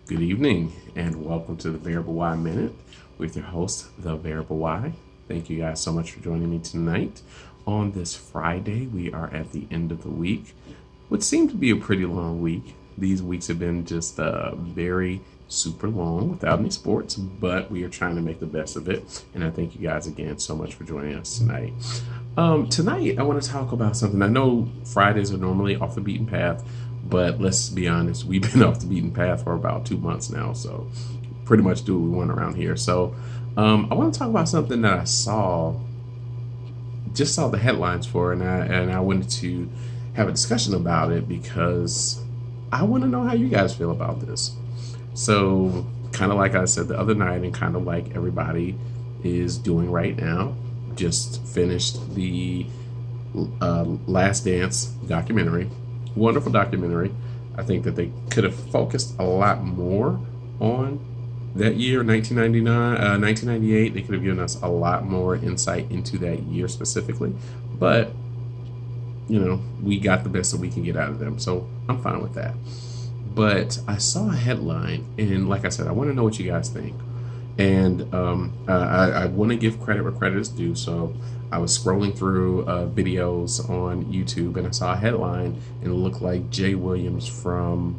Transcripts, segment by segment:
Good evening, and welcome to the Variable Y Minute with your host, The Variable Y. Thank you guys so much for joining me tonight. On this Friday, we are at the end of the week, which seemed to be a pretty long week. These weeks have been just very super long without any sports, but we are trying to make the best of it. And I thank you guys again so much for joining us tonight. Tonight, I want to talk about something. I know Fridays are normally off the beaten path, but let's be honest, we've been off the beaten path for about 2 months now. So pretty much do what we want around here. So I want to talk about something that I just saw the headlines for, and I wanted to have a discussion about it because I want to know how you guys feel about this. So kind of like I said the other night, and kind of like everybody is doing right now, just finished the Last Dance documentary. Wonderful documentary. I think that they could have focused a lot more on that year, 1999, 1998. They could have given us a lot more insight into that year specifically. But, we got the best that we can get out of them. So I'm fine with that. But I saw a headline, and like I said, I want to know what you guys think. And I want to give credit where credit is due. So I was scrolling through videos on YouTube, and I saw a headline, and it looked like Jay Williams from,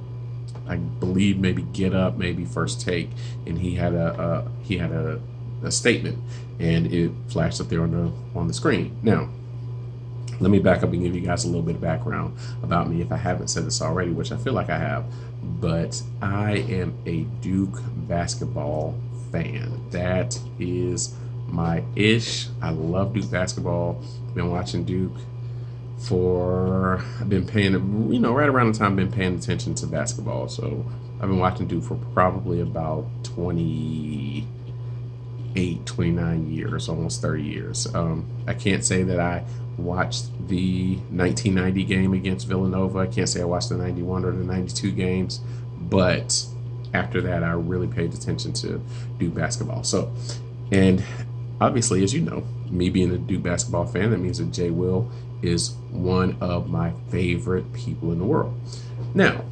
I believe, maybe Get Up, maybe First Take, and he had a statement, and it flashed up there on the screen. Now, let me back up and give you guys a little bit of background about me if I haven't said this already, which I feel like I have. But I am a Duke basketball fan. That is my ish. I love Duke basketball. I've been watching Duke I've been paying, right around the time I've been paying attention to basketball. So I've been watching Duke for probably about 29 years, almost 30 years. I can't say that I watched the 1990 game against Villanova. I can't say I watched the 91 or the 92 games, but after that, I really paid attention to Duke basketball. So, and obviously, as you know, me being a Duke basketball fan, that means that Jay Will is one of my favorite people in the world. Now,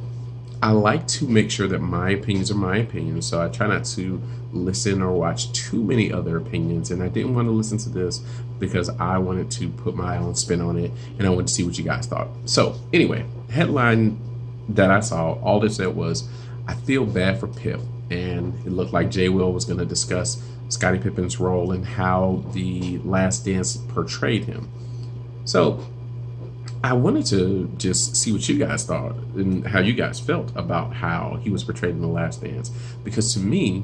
I like to make sure that my opinions are my opinions, so I try not to listen or watch too many other opinions. And I didn't want to listen to this because I wanted to put my own spin on it, and I wanted to see what you guys thought. So anyway, headline that I saw, all it said was, I feel bad for Pip. And it looked like Jay Will was going to discuss Scottie Pippen's role and how the Last Dance portrayed him. So I wanted to just see what you guys thought and how you guys felt about how he was portrayed in The Last Dance. Because to me,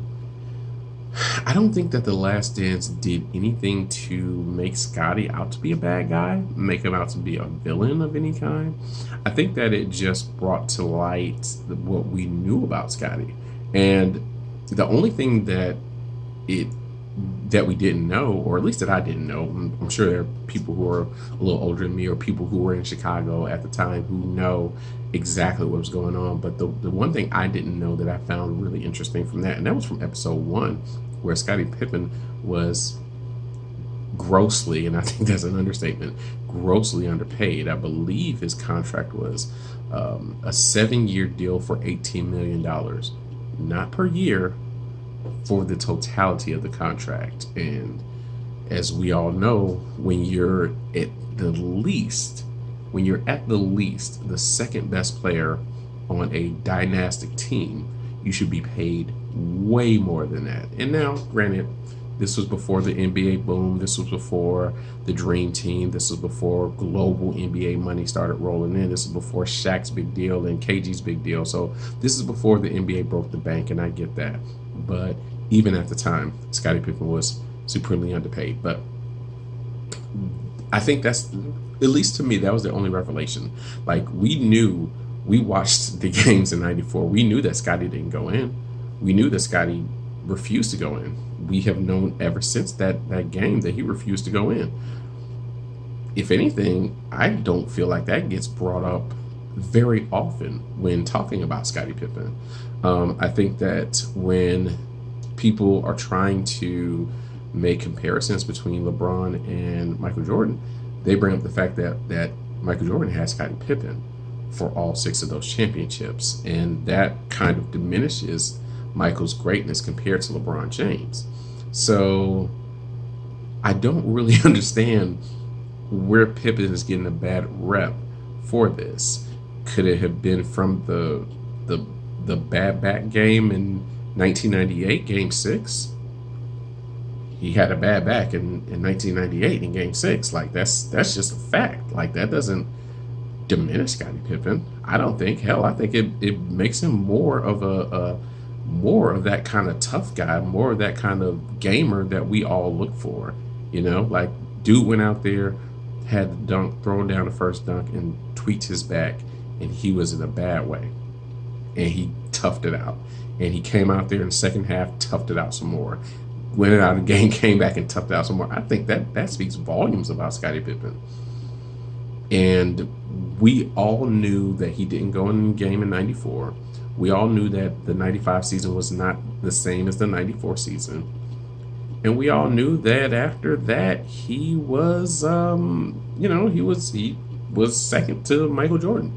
I don't think that The Last Dance did anything to make Scottie out to be a bad guy, make him out to be a villain of any kind. I think that it just brought to light what we knew about Scottie. And the only thing that we didn't know, or at least that I didn't know, I'm sure there are people who are a little older than me or people who were in Chicago at the time who know exactly what was going on. But the one thing I didn't know that I found really interesting from that, and that was from episode 1, where Scottie Pippen was grossly, and I think that's an understatement, grossly underpaid. I believe his contract was a 7-year deal for $18 million, not per year, for the totality of the contract. And as we all know, when you're at the least, the second best player on a dynastic team, you should be paid way more than that. And now, granted, this was before the NBA boom. This was before the Dream Team. This was before global NBA money started rolling in. This is before Shaq's big deal and KG's big deal. So this is before the NBA broke the bank, and I get that. But even at the time, Scottie Pippen was supremely underpaid. But I think that's, at least to me, that was the only revelation. Like, we watched the games in 94. We knew that Scottie didn't go in. We knew that Scottie refused to go in. We have known ever since that game that he refused to go in. If anything, I don't feel like that gets brought up very often when talking about Scottie Pippen. I think that when people are trying to make comparisons between LeBron and Michael Jordan, they bring up the fact that Michael Jordan has Scottie Pippen. for all 6 of those championships. And that kind of diminishes Michael's greatness compared to LeBron James. So I don't really understand where Pippen is getting a bad rep for this. Could it have been from the bad back game in 1998, Game 6? He had a bad back in 1998 in Game 6. Like that's just a fact. Like that doesn't diminish Scottie Pippen. I don't think. Hell, I think it makes him more of more of that kind of tough guy, more of that kind of gamer that we all look for. Like dude went out there, had the dunk, thrown down the first dunk, and tweaked his back, and he was in a bad way, and he toughed it out, and he came out there in the second half, toughed it out some more, went out of the game, came back and toughed it out some more. I think that speaks volumes about Scottie Pippen. And we all knew that he didn't go in the game in 94. We all knew that the 95 season was not the same as the 94 season. And we all knew that after that, he was, he was second to Michael Jordan.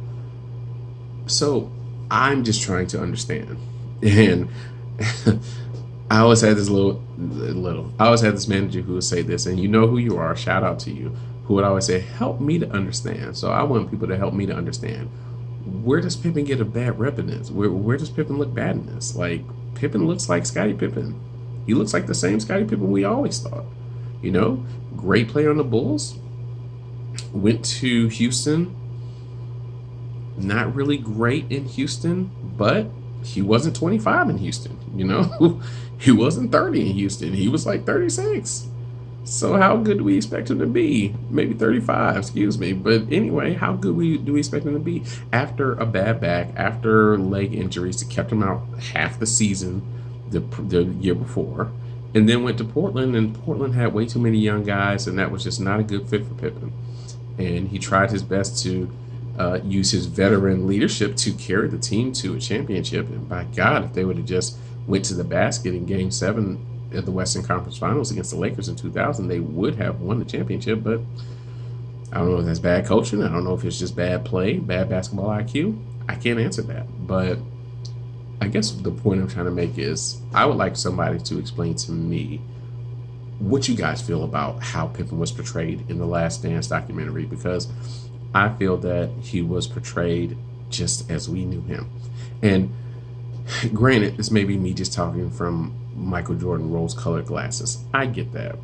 So I'm just trying to understand. And I always had this I always had this manager who would say this, and you know who you are, shout out to you, who would always say, help me to understand. So I want people to help me to understand. Where does Pippen get a bad rep in this? Where does Pippen look bad in this? Like, Pippen looks like Scottie Pippen. He looks like the same Scottie Pippen we always thought. Great player on the Bulls. Went to Houston. Not really great in Houston, but he wasn't 25 in Houston. He wasn't 30 in Houston. He was like 36. So how good do we expect him to be? Maybe 35, excuse me. But anyway, how good do we expect him to be? After a bad back, after leg injuries that kept him out half the season the year before, and then went to Portland, and Portland had way too many young guys, and that was just not a good fit for Pippen. And he tried his best to use his veteran leadership to carry the team to a championship. And by God, if they would have just went to the basket in Game 7 at the Western Conference Finals against the Lakers in 2000, they would have won the championship. But I don't know if that's bad coaching. I don't know if it's just bad play, bad basketball IQ. I can't answer that. But I guess the point I'm trying to make is I would like somebody to explain to me what you guys feel about how Pippen was portrayed in the Last Dance documentary, because I feel that he was portrayed just as we knew him. And granted, this may be me just talking from Michael Jordan rose-colored glasses. I get that.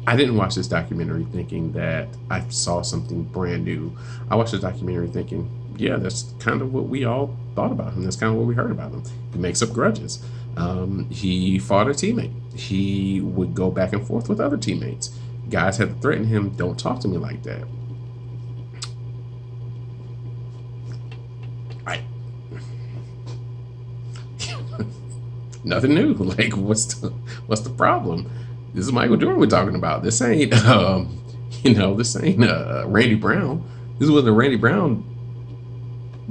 I didn't watch this documentary thinking that I saw something brand new. I watched the documentary thinking, yeah, that's kind of what we all thought about him. That's kind of what we heard about him. He makes up grudges. He fought a teammate. He would go back and forth with other teammates. Guys had to threaten him, don't talk to me like that. Nothing new. Like, what's the problem? This is Michael Jordan we're talking about. This ain't Randy Brown. This was a Randy Brown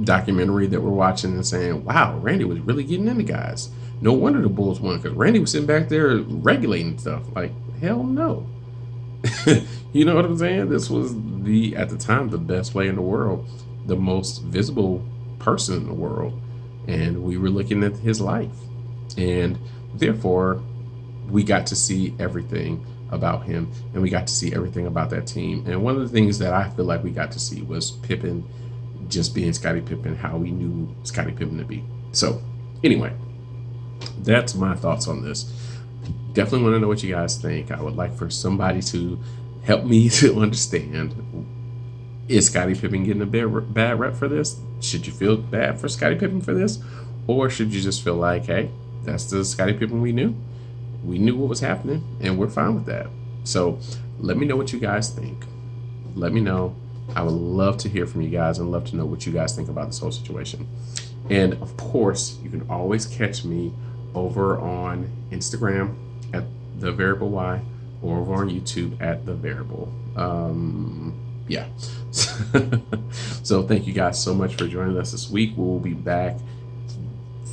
documentary that we're watching and saying, wow, Randy was really getting into guys. No wonder the Bulls won, because Randy was sitting back there regulating stuff. Like, hell no. You know what I'm saying? This was at the time, the best player in the world, the most visible person in the world. And we were looking at his life. And therefore, we got to see everything about him, and we got to see everything about that team. And one of the things that I feel like we got to see was Pippen just being Scottie Pippen, how we knew Scottie Pippen to be. So anyway, that's my thoughts on this. Definitely want to know what you guys think. I would like for somebody to help me to understand, is Scottie Pippen getting a bad rep for this? Should you feel bad for Scottie Pippen for this? Or should you just feel like, hey, that's the Scottie Pippen we knew. We knew what was happening, and we're fine with that. So let me know what you guys think. Let me know. I would love to hear from you guys and love to know what you guys think about this whole situation. And of course, you can always catch me over on Instagram at The Variable Y, or over on YouTube at The Variable. Yeah. So thank you guys so much for joining us this week. We'll be back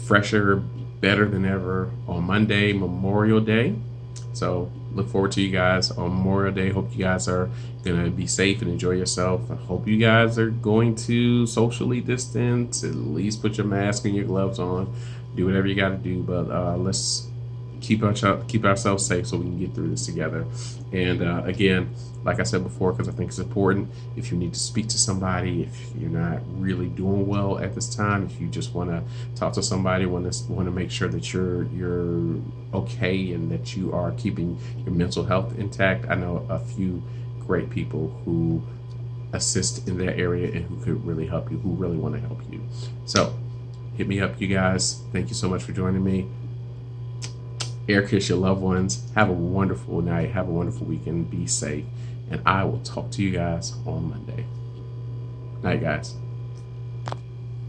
fresher, better than ever on Monday, Memorial Day. So look forward to you guys on Memorial Day. Hope you guys are gonna be safe and enjoy yourself. I hope you guys are going to socially distance. At least put your mask and your gloves on. Do whatever you got to do, but let's keep ourselves safe so we can get through this together. And again, like I said before, because I think it's important, if you need to speak to somebody, if you're not really doing well at this time, if you just want to talk to somebody, want to make sure that you're okay and that you are keeping your mental health intact. I know a few great people who assist in that area and who could really help you, who really want to help you. So hit me up, you guys. Thank you so much for joining me. Air kiss your loved ones. Have a wonderful night. Have a wonderful weekend. Be safe. And I will talk to you guys on Monday. Night, guys.